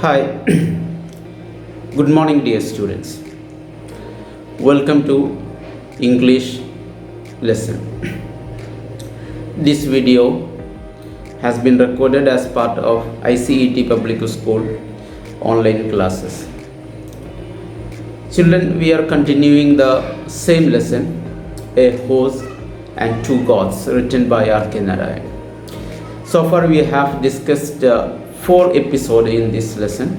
Hi, good morning, dear students. Welcome to English lesson. This video has been recorded as part of ICET Public School online classes. Children, we are continuing the same lesson, A Horse and Two Gods, written by R.K. Narayan. So far, we have discussed 4 episodes in this lesson.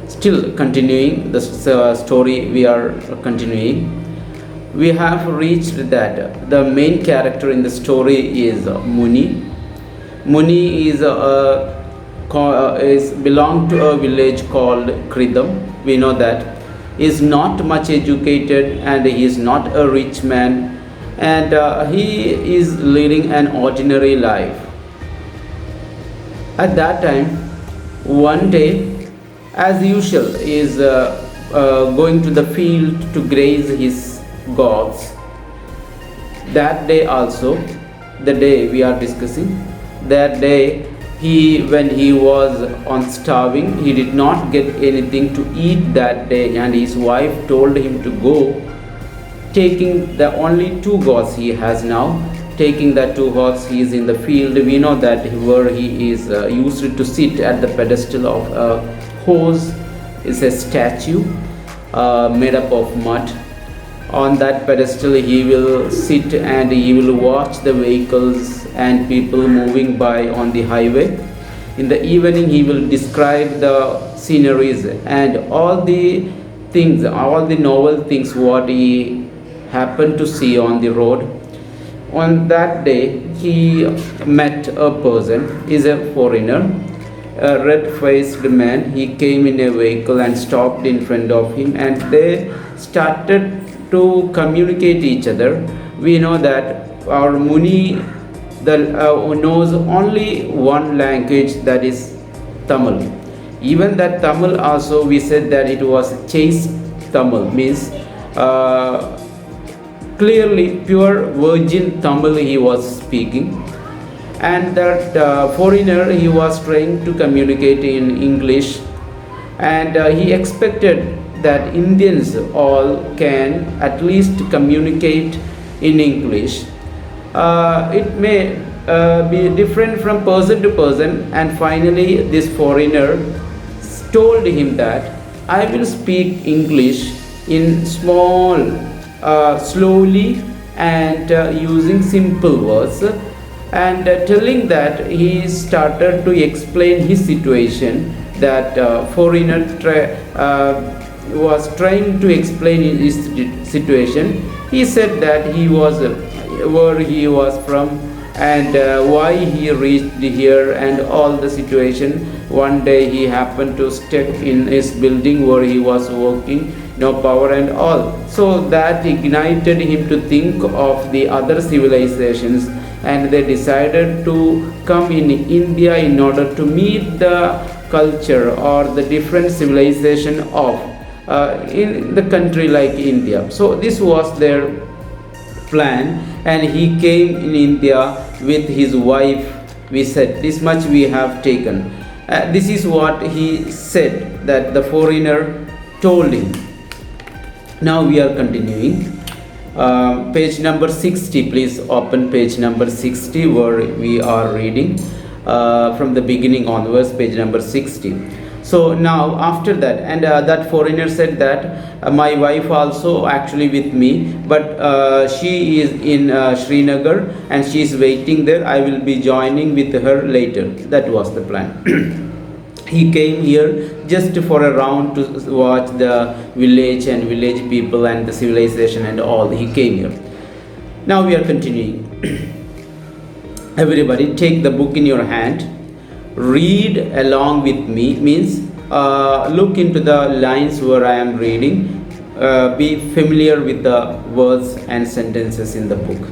Still continuing the story, we are continuing. We have reached that the main character in the story is Muni. Muni is belong to a village called Kridam. We know that he is not much educated and he is not a rich man, and he is leading an ordinary life. At that time, one day, as usual, is going to the field to graze his gods. That day also, the day we are discussing, that day when he was on starving, he did not get anything to eat that day, and his wife told him to go, taking the only 2 gods he has now. Taking the 2 gods, he is in the field. We know that where he is used to sit at the pedestal of a horse is a statue made up of mud. On that pedestal he will sit and he will watch the vehicles and people moving by on the highway. In the evening he will describe the sceneries and all the things, all the novel things what he happened to see on the road. On that day, he met a person, is a foreigner, a red-faced man. He came in a vehicle and stopped in front of him, and they started to communicate each other. We know that our Muni knows only one language, that is Tamil. Even that Tamil also, we said that it was chaste Tamil, means clearly pure virgin Tamil he was speaking, and that foreigner, he was trying to communicate in English, and he expected that Indians all can at least communicate in English. It may be different from person to person, and finally this foreigner told him that I will speak English in small slowly and using simple words, and telling that he started to explain his situation, that foreigner was trying to explain his situation. He said that he was where he was from and why he reached here and all the situation. One day he happened to step in his building where he was working, no power and all. So that ignited him to think of the other civilizations, and they decided to come in India in order to meet the culture or the different civilization of in the country like India. So this was their plan, and he came in India with his wife. We said this much we have taken. This is what he said that the foreigner told him. Now we are continuing. Page number 60, please open page number 60 where we are reading from the beginning onwards, page number 60. So now after that, and that foreigner said that my wife also actually with me, but she is in Srinagar and she is waiting there. I will be joining with her later. That was the plan. He came here just for a round to watch the village and village people and the civilization and all. He came here. Now we are continuing. Everybody take the book in your hand. Read along with me, means look into the lines where I am reading. Be familiar with the words and sentences in the book.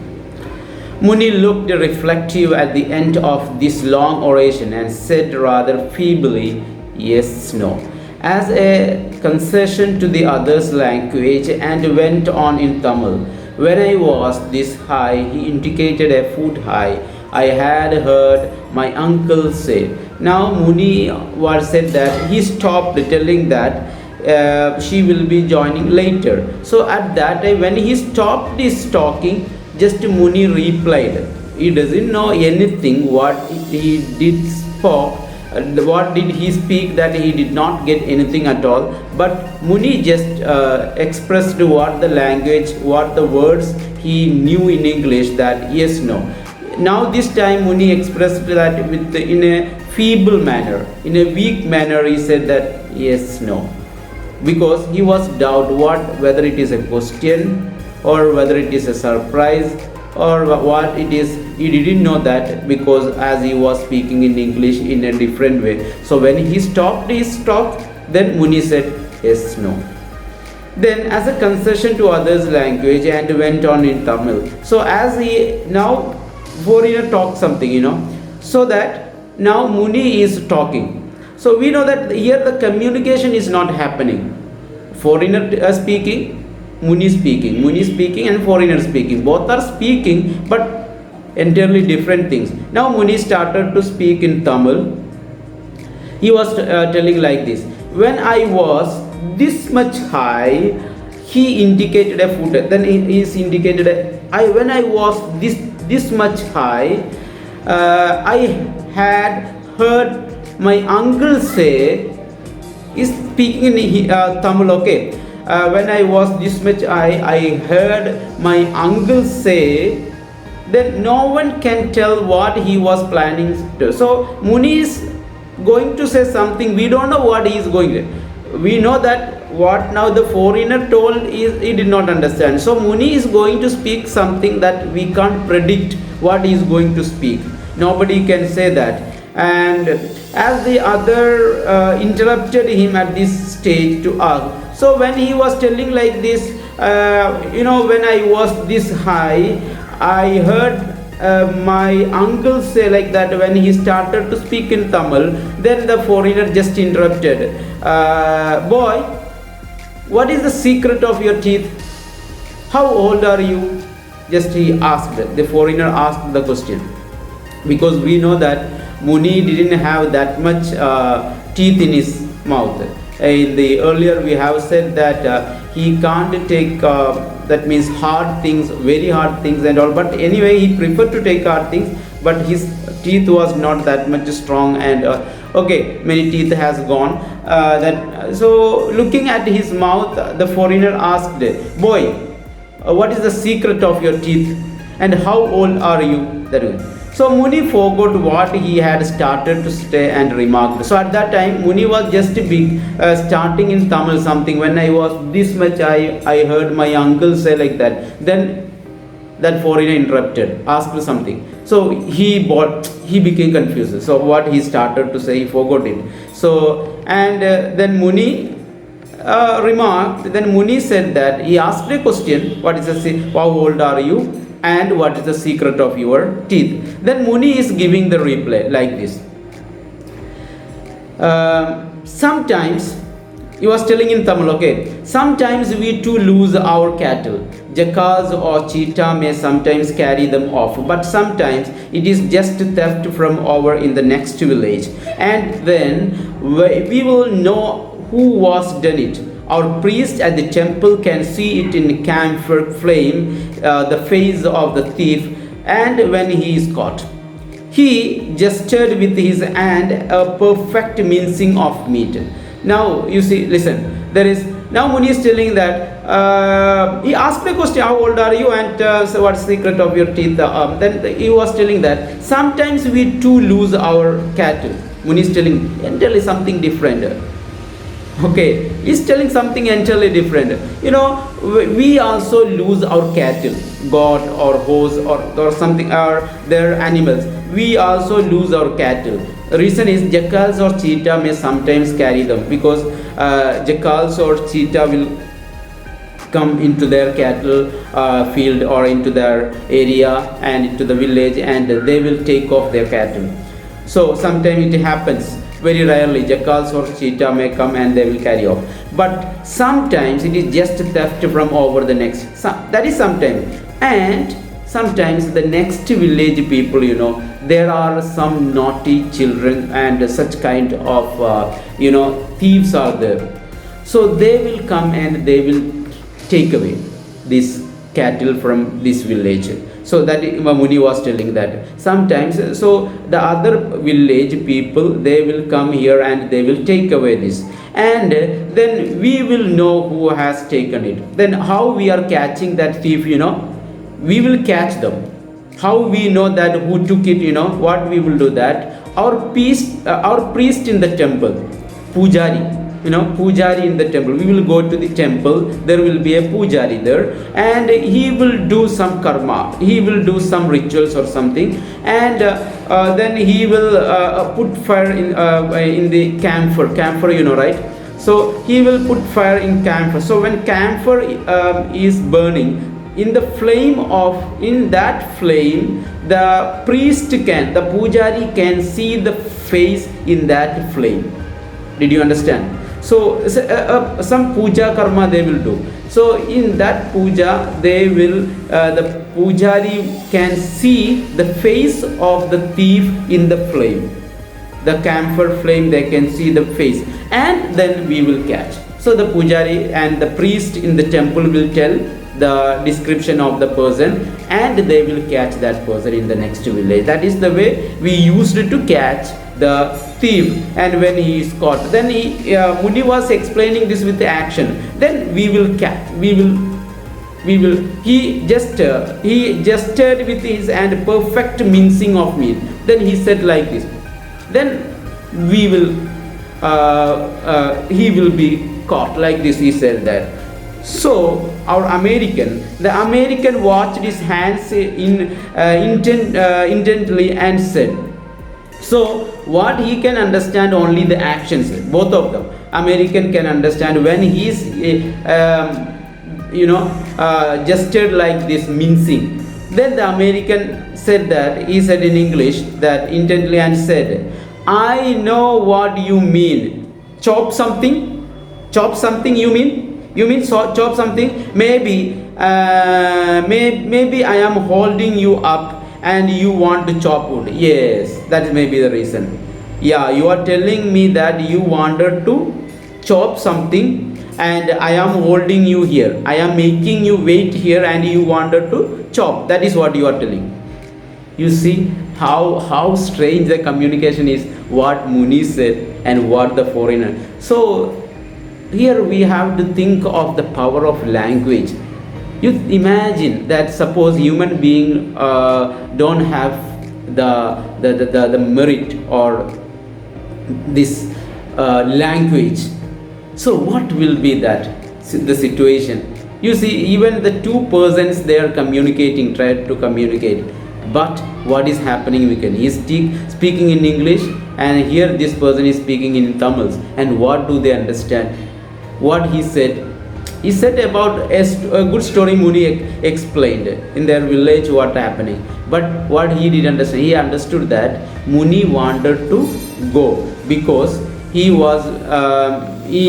Muni looked reflective at the end of this long oration and said rather feebly, yes, no, as a concession to the other's language, and went on in Tamil. When I was this high, he indicated a foot high, I had heard my uncle say, Now Muni was said that he stopped telling that she will be joining later. So at that time when he stopped his talking, just Muni replied. He doesn't know anything what he did spoke. What did he speak, that he did not get anything at all, but Muni just expressed what the language, what the words he knew in English, that yes, no. Now this time Muni expressed that with in a feeble manner, in a weak manner. He said that yes, no, because he was doubt whether it is a question or whether it is a surprise or what it is. He didn't know that, because as he was speaking in English in a different way. So when he stopped his talk, then Muni said yes, no. Then as a concession to others' language, and went on in Tamil. So as he now foreigner talk something, so that now Muni is talking. So we know that here the communication is not happening. Foreigner speaking, Muni speaking and foreigner speaking. Both are speaking, but entirely different things. Now Muni started to speak in Tamil. He was telling like this: when I was this much high, he indicated a foot. Then he is indicated when I was this much high, I had heard my uncle say. Is speaking in Tamil, okay. When I was this much high, I heard my uncle say. Then no one can tell what he was planning to. So Muni is going to say something. We don't know what he is going to. We know that what now the foreigner told is he did not understand. So Muni is going to speak something that we can't predict what he is going to speak. Nobody can say that. And as the other interrupted him at this stage to ask. So when he was telling like this, when I was this high, I heard my uncle say like that. When he started to speak in Tamil, then the foreigner just interrupted. Boy, what is the secret of your teeth? How old are you? Just he asked. The foreigner asked the question. Because we know that Muni didn't have that much teeth in his mouth. In the earlier we have said that he can't take that means hard things, very hard things and all, but anyway he preferred to take hard things, but his teeth was not that much strong, and many teeth has gone. So looking at his mouth, the foreigner asked, boy, what is the secret of your teeth and how old are you? So Muni forgot what he had started to say and remarked. So at that time Muni was just starting in Tamil something. When I was this much, I heard my uncle say like that. Then that foreigner interrupted, asked something. So he became confused. So what he started to say, he forgot it. So and then Muni remarked. Then Muni said that he asked a question. What is how old are you? And what is the secret of your teeth? Then Muni is giving the reply like this. Sometimes, he was telling in Tamil, okay. Sometimes we too lose our cattle. Jackals or cheetah may sometimes carry them off, but sometimes it is just theft from over in the next village. And then we will know who was done it. Our priest at the temple can see it in camphor flame, the face of the thief, and when he is caught. He gestured with his hand a perfect mincing of meat. Now, you see, listen, now Muni is telling that, he asked a question, how old are you, and so what's the secret of your teeth? Then he was telling that, sometimes we too lose our cattle. Muni is telling, entirely something different. Okay, he's telling something entirely different. We also lose our cattle, goat or horse or something, or their animals. We also lose our cattle. The reason is jackals or cheetah may sometimes carry them, because jackals or cheetah will come into their cattle field or into their area and into the village, and they will take off their cattle. So sometimes it happens. Very rarely jackals or cheetah may come and they will carry off, but sometimes it is just theft from over the next. That is sometimes. And sometimes the next village people, there are some naughty children and such kind of thieves are there. So they will come and they will take away this cattle from this village. So that Muni was telling that sometimes, so the other village people, they will come here and they will take away this, and then we will know who has taken it. Then how we are catching that thief, we will catch them. How we know that who took it, what we will do that, our priest in the temple, pujari, pujari in the temple, we will go to the temple, there will be a pujari there, and he will do some karma, he will do some rituals or something, and then he will put fire in the camphor, right? So he will put fire in camphor. So when camphor is burning, in that flame, the pujari can see the face in that flame. Did you understand? So some puja karma they will do. So in that puja, they will the pujari can see the face of the thief in the flame, the camphor flame. They can see the face, and then we will catch. So the pujari and the priest in the temple will tell the description of the person, and they will catch that person in the next village. That is the way we used to catch the thief. And when he is caught, then Muni was explaining this with the action. Then we will catch, he gestured with his and perfect mincing of meat. Then he said like this, then we will he will be caught, like this he said that. So the American watched his hands intently and said, so what he can understand only the actions, both of them. American can understand when he is gestured like this, mincing. Then the American said that, he said in English that intently and said, I know what you mean. Chop something you mean? Chop something? Maybe I am holding you up and you want to chop wood. Yes, that may be the reason. Yeah, you are telling me that you wanted to chop something and I am holding you here. I am making you wait here and you wanted to chop. That is what you are telling. You see how strange the communication is, what Muni said and what the foreigner. So here we have to think of the power of language. You imagine that suppose human being don't have the merit or this language. So what will be the situation? You see, even the two persons, they are communicating, try to communicate. But what is happening? He is speaking in English, and here this person is speaking in Tamil. And what do they understand? What he said about a good story Muni explained in their village what happening. But what he did understand, he understood that Muni wanted to go because he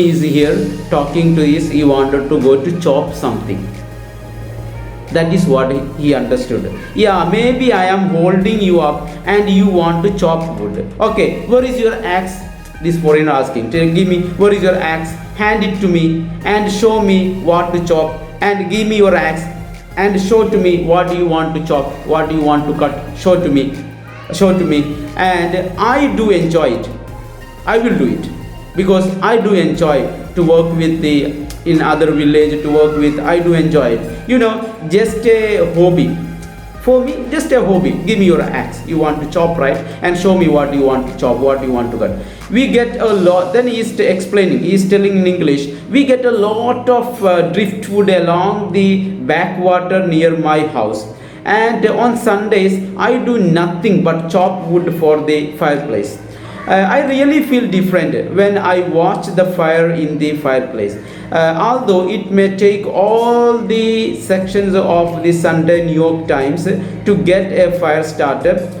is here talking to this, he wanted to go to chop something. That is what he understood. Yeah, maybe I am holding you up and you want to chop wood. Okay, where is your axe? This foreigner asking. Give me, where is your axe? Hand it to me and show me what to chop, and give me your axe and show to me what you want to chop, what you want to cut. Show to me, and I do enjoy it. I will do it because I do enjoy to work with in other village, to work with. I do enjoy it. Just a hobby. For me, just a hobby. Give me your axe. You want to chop, right? And show me what you want to chop, what you want to cut. We get a lot. Then he is explaining. He is telling in English. We get a lot of driftwood along the backwater near my house. And on Sundays, I do nothing but chop wood for the fireplace. I really feel different when I watch the fire in the fireplace. Although it may take all the sections of the Sunday New York Times to get a fire started.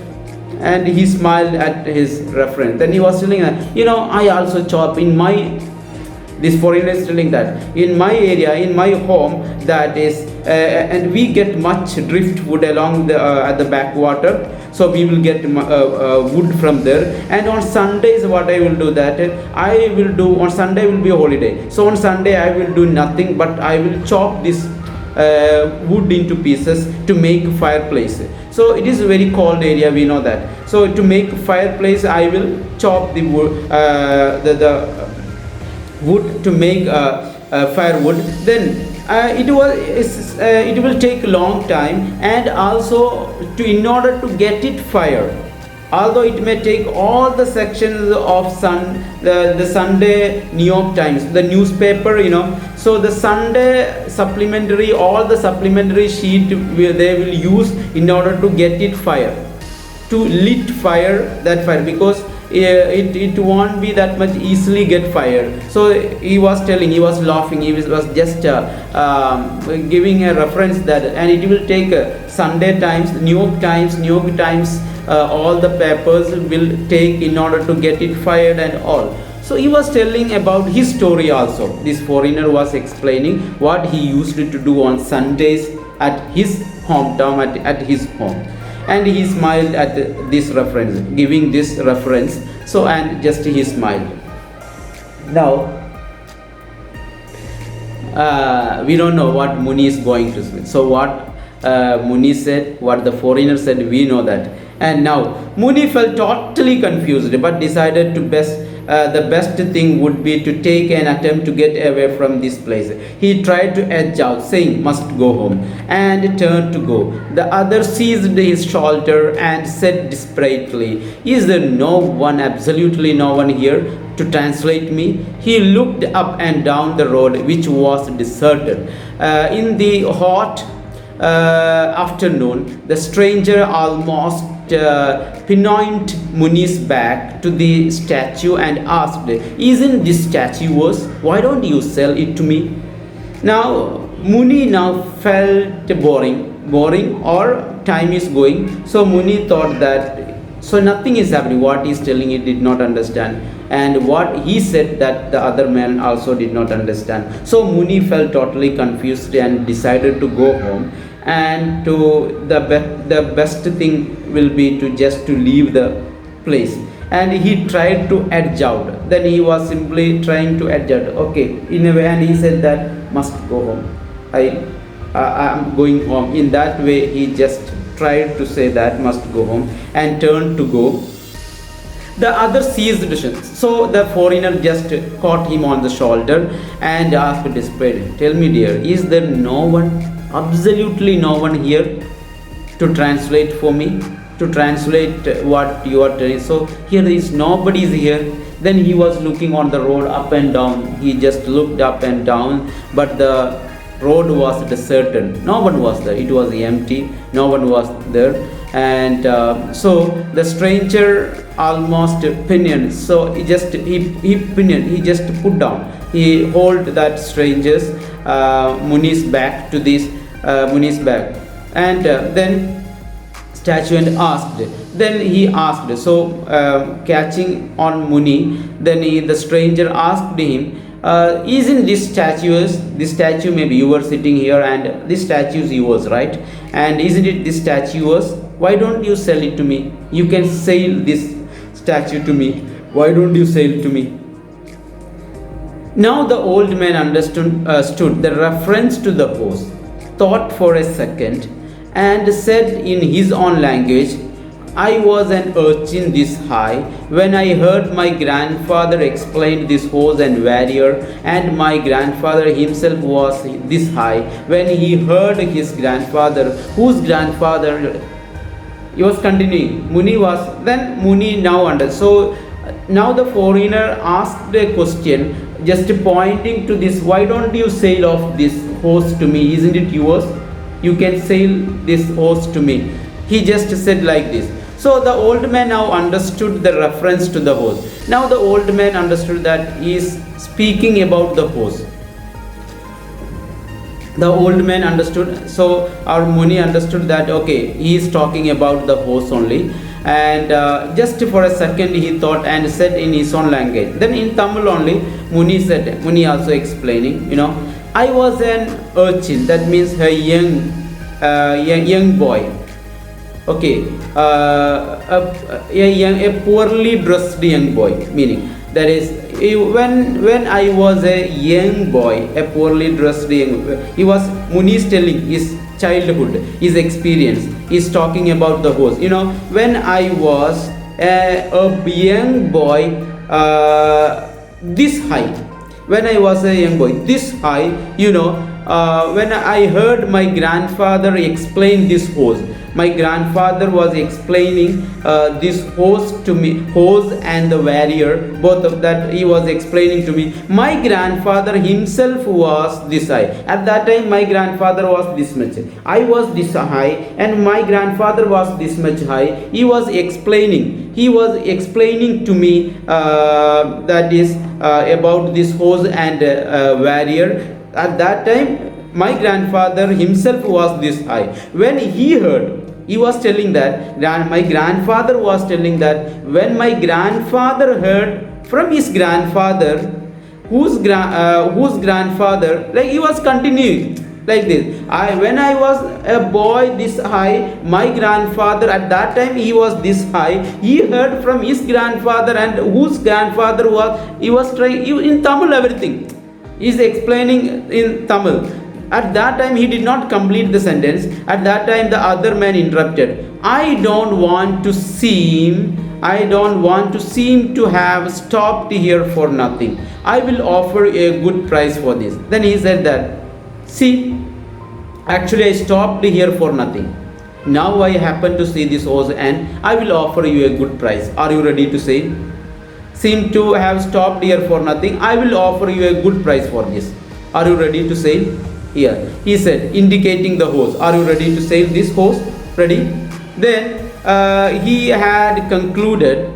And he smiled at his reference. Then he was telling her, I also chop in my This foreigner is telling that in my area, in my home, that is, and we get much driftwood along the at the backwater. So we will get wood from there. And on Sundays, what I will do that I will do on Sunday will be a holiday. So on Sunday I will do nothing, but I will chop this wood into pieces to make fireplace. So it is a very cold area, we know that. So to make fireplace, I will chop the wood, the wood to make firewood. Then it will take a long time, and also in order to get it fired, although it may take all the sections of the Sunday New York Times, the newspaper, so the Sunday supplementary, all the supplementary sheet they will use in order to get it fired, to lit fire that fire, because it won't be that much easily get fired. So he was telling, he was laughing, he was just giving a reference that, and it will take Sunday Times, New York Times, all the papers will take in order to get it fired and all. So he was telling about his story also. This foreigner was explaining what he used to do on Sundays at his hometown, at his home. And he smiled at this reference, giving this reference. So, and just he smiled. Now, we don't know what Muni is going to say. So what Muni said, what the foreigner said, we know that. And now Muni felt totally confused, but decided to the best thing would be to take an attempt to get away from this place. He tried to edge out, saying, "Must go home," and turned to go. The other seized his shoulder and said desperately, "Is there no one, absolutely no one here to translate me?" He looked up and down the road, which was deserted. In the hot afternoon, the stranger almost pinioned Muni's back to the statue and asked, "Isn't this statue yours? Why don't you sell it to me?" Now Muni now felt boring, or time is going. So Muni thought that, so nothing is happening. What he is telling, he did not understand, and what he said, that the other man also did not understand. So Muni felt totally confused and decided to go home, and the best thing will be to leave the place. And he tried to edge out. Then he was simply trying to edge out, okay, in a way, and he said that, "Must go home, I am going home." In that way he just tried to say that, "Must go home," and turned to go. The other seized the vision. So the foreigner just caught him on the shoulder and asked desperately, "Tell me, dear, is there no one, absolutely no one here to translate for me, to translate what you are telling?" So here is nobody is here. Then he was looking on the road up and down. He just looked up and down, but the road was deserted. No one was there. It was empty. No one was there. And so the stranger almost pinioned. So he pinioned. He just put down. He hold that stranger's Muni's back to this Muni's back, and then statue and asked. Then he asked. So catching on Muni, then the stranger asked him, "Isn't this statue maybe you were sitting here, and this statue is yours, right? And isn't it this statue yours? Why don't you sell it to me? You can sell this statue to me. Why don't you sell it to me?" Now the old man understood the reference to the horse, thought for a second, and said in his own language, "I was an urchin this high when I heard my grandfather explain this horse and warrior, and my grandfather himself was this high when he heard his grandfather, whose grandfather..." He was continuing. Muni now understood. So now the foreigner asked a question, just pointing to this, "Why don't you sell off this horse to me? Isn't it yours? You can sell this horse to me." He just said like this. So the old man now understood the reference to the horse. Now the old man understood that he is speaking about the horse. The old man understood. So our Muni understood that, okay, he is talking about the horse only. and just for a second he thought and said in his own language. Then in Tamil only, Muni also explaining, I was an urchin, that means a young boy. Okay, a poorly dressed young boy, meaning that is, when I was a young boy, a poorly dressed young boy, Muni is telling his childhood, his experience. He's talking about the horse. When I was a young boy, this high. When I was a young boy, this high, when I heard my grandfather explain this horse. My grandfather was explaining this horse to me, horse and the warrior, both of that he was explaining to me. My grandfather himself was this high. At that time my grandfather was this much. I was this high and my grandfather was this much high. He was explaining to me that is about this horse and warrior. At that time my grandfather himself was this high. When he heard, he was telling that, my grandfather was telling that, when my grandfather heard from his grandfather, whose grandfather, like he was continuing like this. When I was a boy this high, my grandfather at that time he was this high. He heard from his grandfather, and whose grandfather he was trying in Tamil everything. He is explaining in Tamil. At that time he did not complete the sentence. At that time the other man interrupted. I don't want to seem to have stopped here for nothing. I will offer a good price for this. Then he said that, see, actually I stopped here for nothing. Now I happen to see this horse and I will offer you a good price. Are you ready to say? Seem to have stopped here for nothing. I will offer you a good price for this. Are you ready to say? Here he said, indicating the horse. Are you ready to sell this horse? Ready? Then he had concluded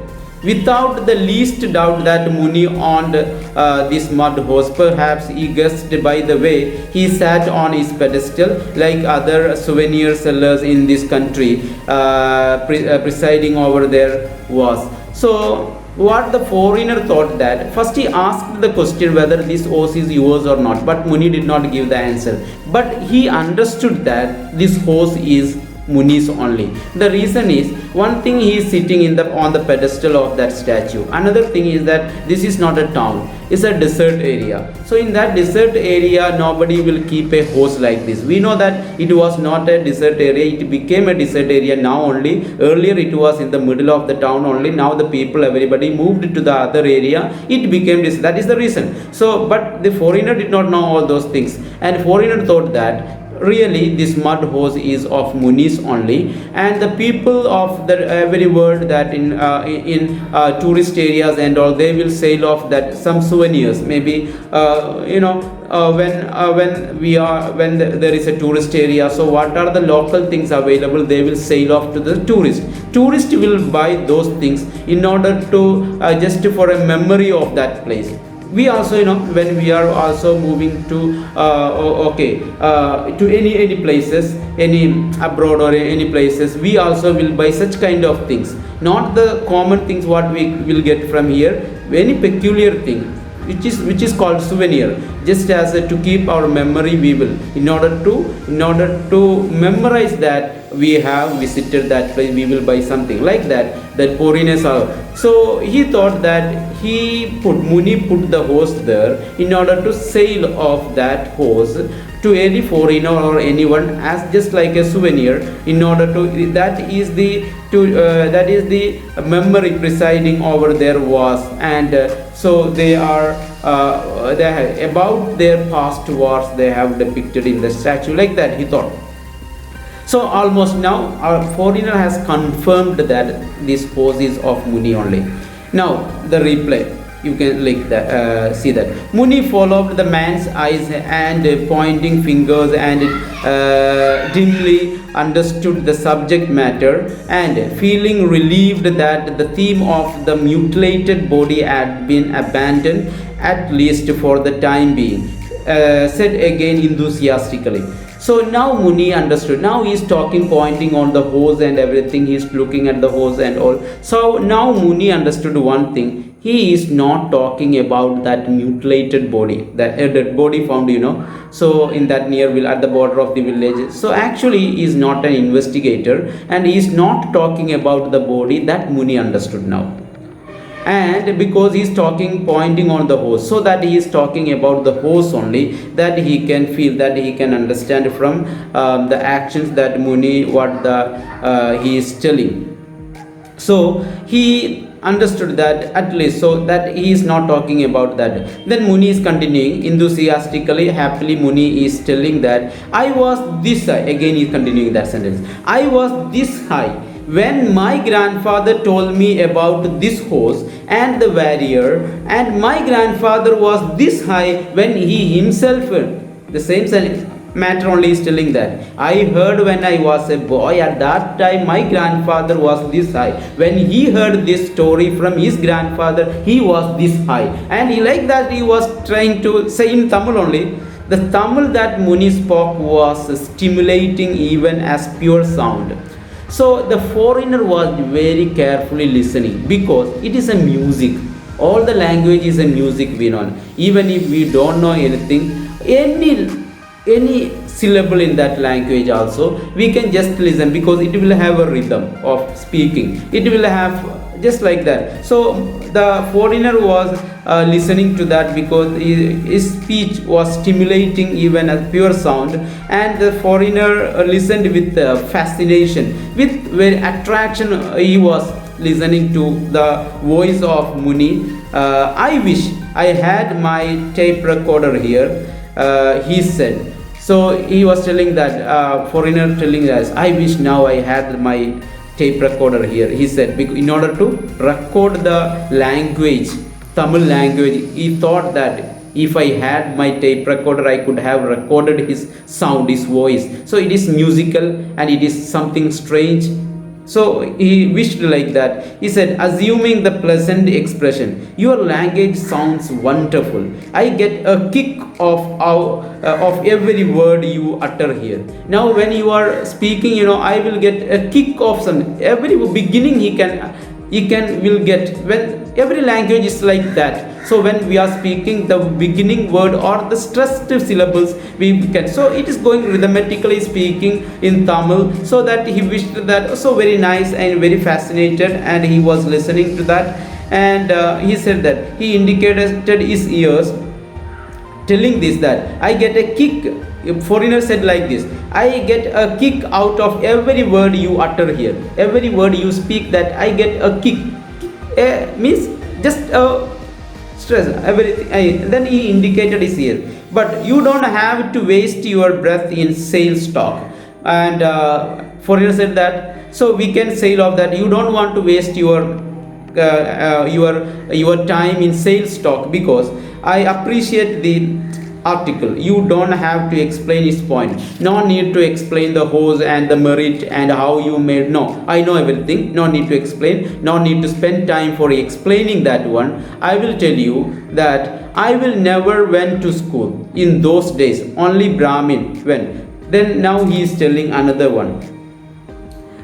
without the least doubt that Muni owned this mud horse. Perhaps he guessed by the way he sat on his pedestal, like other souvenir sellers in this country, presiding over there was. So what the foreigner thought, that first he asked the question whether this horse is yours or not, but Muni did not give the answer. But he understood that this horse is Muni's only. The reason is, one thing, he is sitting on the pedestal of that statue. Another thing is that this is not a town, it's a desert area. So in that desert area nobody will keep a horse like this. We know that it was not a desert area, it became a desert area now only. Earlier it was in the middle of the town only. Now the people, everybody moved to the other area, it became this. That is the reason. So but the foreigner did not know all those things, and foreigner thought that really this mud horse is of Muni's only. And the people of the every world that in tourist areas and all, they will sell off that some souvenirs, maybe when there is a tourist area, so what are the local things available, they will sell off to the tourist will buy those things in order to just for a memory of that place. We also, when we are also moving to to any places, any abroad or any places, we also will buy such kind of things, not the common things what we will get from here, any peculiar thing which is called souvenir, just as to keep our memory. We will, in order to memorize that we have visited that place, we will buy something like that foreigners are. So he thought that Muni put the horse there in order to sell off that horse to any foreigner or anyone as just like a souvenir, in order to that is the memory presiding over their wars. And so they are about their past wars they have depicted in the statue, like that he thought. So almost now our foreigner has confirmed that this horse is of Muni only. Now the reply, you can see that Muni followed the man's eyes and pointing fingers and dimly understood the subject matter, and feeling relieved that the theme of the mutilated body had been abandoned, at least for the time being, said again enthusiastically, So now Muni understood. Now he's talking, pointing on the hose and everything. He's looking at the hose and all. So now Muni understood one thing. He is not talking about that mutilated body, that dead body found, so in that near will at the border of the village. So actually, he is not an investigator, and he is not talking about the body. That Muni understood now. And because he's talking, pointing on the hose, so that he is talking about the hose only, that he can feel, that he can understand from the actions that Muni, what the he is telling. So he understood that at least, so that he is not talking about that. Then Muni is continuing enthusiastically, happily. Muni is telling that I was this high. Again he is continuing that sentence. I was this high when my grandfather told me about this horse and the warrior, and my grandfather was this high when he himself, the same matter only is telling that I heard when I was a boy. At that time my grandfather was this high. When he heard this story from his grandfather, he was this high. And he, like that, he was trying to say in Tamil only. The Tamil that Muni spoke was stimulating even as pure sound. So the foreigner was very carefully listening, because it is a music. All the language is a music, we know. Even if we don't know anything, any syllable in that language also we can just listen, because it will have a rhythm of speaking. It will have just like that. So the foreigner was listening to that, because his speech was stimulating even a pure sound, and the foreigner listened with fascination, with very attraction. He was listening to the voice of Muni. I wish I had my tape recorder here, he said. So he was telling that, foreigner telling us, I wish now I had my tape recorder here, he said, in order to record the language, Tamil language. He thought that if I had my tape recorder, I could have recorded his sound, his voice. So it is musical and it is something strange. So he wished like that. He said, assuming the pleasant expression, your language sounds wonderful. I get a kick of every word you utter here. Now when you are speaking, I will get a kick of some, every beginning he can will get, when every language is like that. So when we are speaking, the beginning word or the stressed syllables we can, so it is going rhythmically speaking in Tamil. So that he wished that, so very nice and very fascinated, and he was listening to that. And he said that he indicated his ears, telling this, that I get a kick. Foreigner said like this, I get a kick out of every word you utter here, every word you speak, that I get a kick. Means just stress everything. Then he indicated his ear. But you don't have to waste your breath in sales talk. And foreigner said that, so we can sail off that. You don't want to waste your time in sales talk, because I appreciate the article. You don't have to explain his point. No need to explain the hose and the merit and how you made. No, I know everything. No need to explain. No need to spend time for explaining that one. I will tell you that I will never went to school in those days. Only Brahmin went. Then now he is telling another one.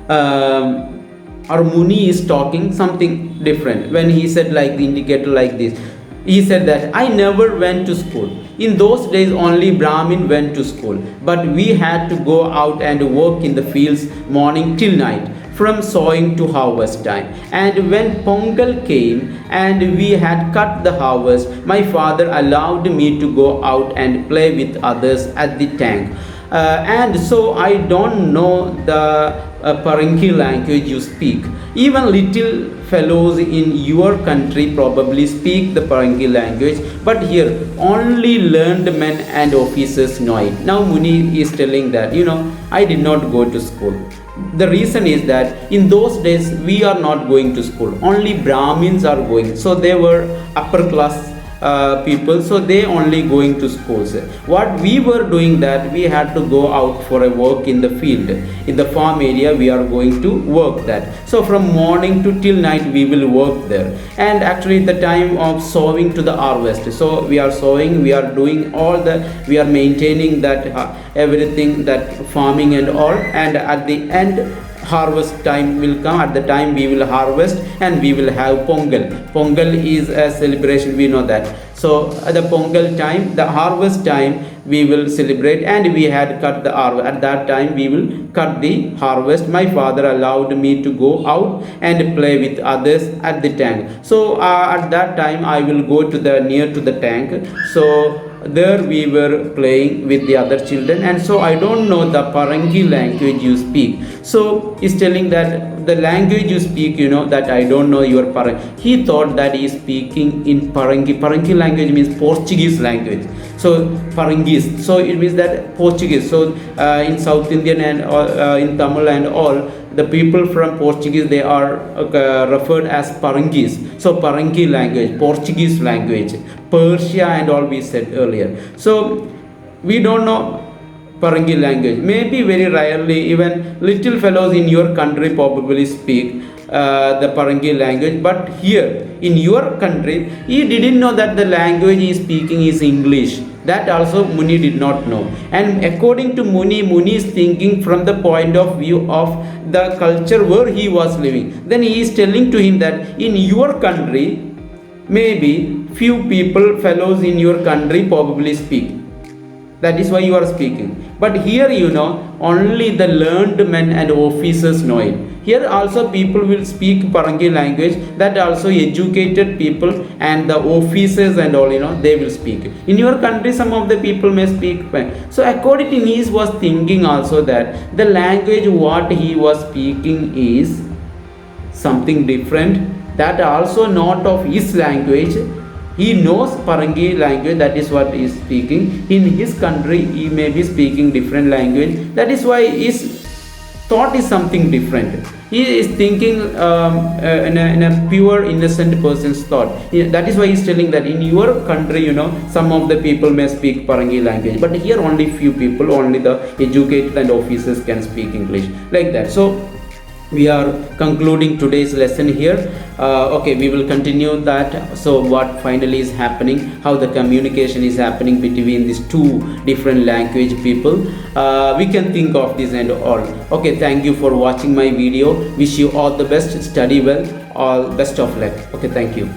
Our Muni is talking something different. When he said like the indicator like this, he said that I never went to school. In those days only Brahmin went to school, but we had to go out and work in the fields morning till night, from sowing to harvest time. And when Pongal came and we had cut the harvest, my father allowed me to go out and play with others at the tank. And so I don't know the Parangi language you speak. Even little fellows in your country probably speak the Parangi language, but here only learned men and officers know it. Now Muni is telling that, I did not go to school. The reason is that in those days we are not going to school. Only Brahmins are going. So they were upper class people, so they only going to schools. What we were doing, that we had to go out for a work in the field, in the farm area. We are going to work that. So from morning to till night we will work there. And actually the time of sowing to the harvest, so we are sowing, we are doing all the, we are maintaining that everything, that farming and all. And at the end, harvest time will come. At the time we will harvest and we will have pongal. Pongal is a celebration, we know that. So at the pongal time, the harvest time, we will celebrate, and we had cut the harvest. At that time we will cut the harvest. My father allowed me to go out and play with others at the tank. So at that time I will go to the near to the tank. So there we were playing with the other children, and so I don't know the Parangi language you speak. So he's telling that the language you speak, that I don't know your Parangi. He thought that he is speaking in Parangi. Parangi language means Portuguese language. So Parangis, so it means that Portuguese. So in South Indian and in Tamil and all, the people from Portuguese, they are referred as Parangis. So Parangi language, Portuguese language, Persia and all we said earlier. So we don't know Parangi language. Maybe very rarely, even little fellows in your country probably speak the Parangi language. But here in your country, he didn't know that the language he is speaking is English. That also Muni did not know. And according to Muni, Muni is thinking from the point of view of the culture where he was living. Then he is telling to him that in your country, maybe few people, fellows in your country probably speak. That is why you are speaking. But here, only the learned men and officers know it. Here also people will speak Parangi language, that also educated people and the officers and all, they will speak. In your country, some of the people may speak. So according to me, he was thinking also that the language what he was speaking is something different, that also not of his language. He knows Parangi language, that is what he is speaking. In his country, he may be speaking different language. That is why his thought is something different. He is thinking in a pure, innocent person's thought. That is why he is telling that in your country, some of the people may speak Parangi language. But here only few people, only the educated and officers can speak English. Like that. So we are concluding today's lesson here. Okay, we will continue that. So what finally is happening, how the communication is happening between these two different language people, we can think of this and all. Okay, thank you for watching my video. Wish you all the best, study well, all best of luck. Okay, thank you.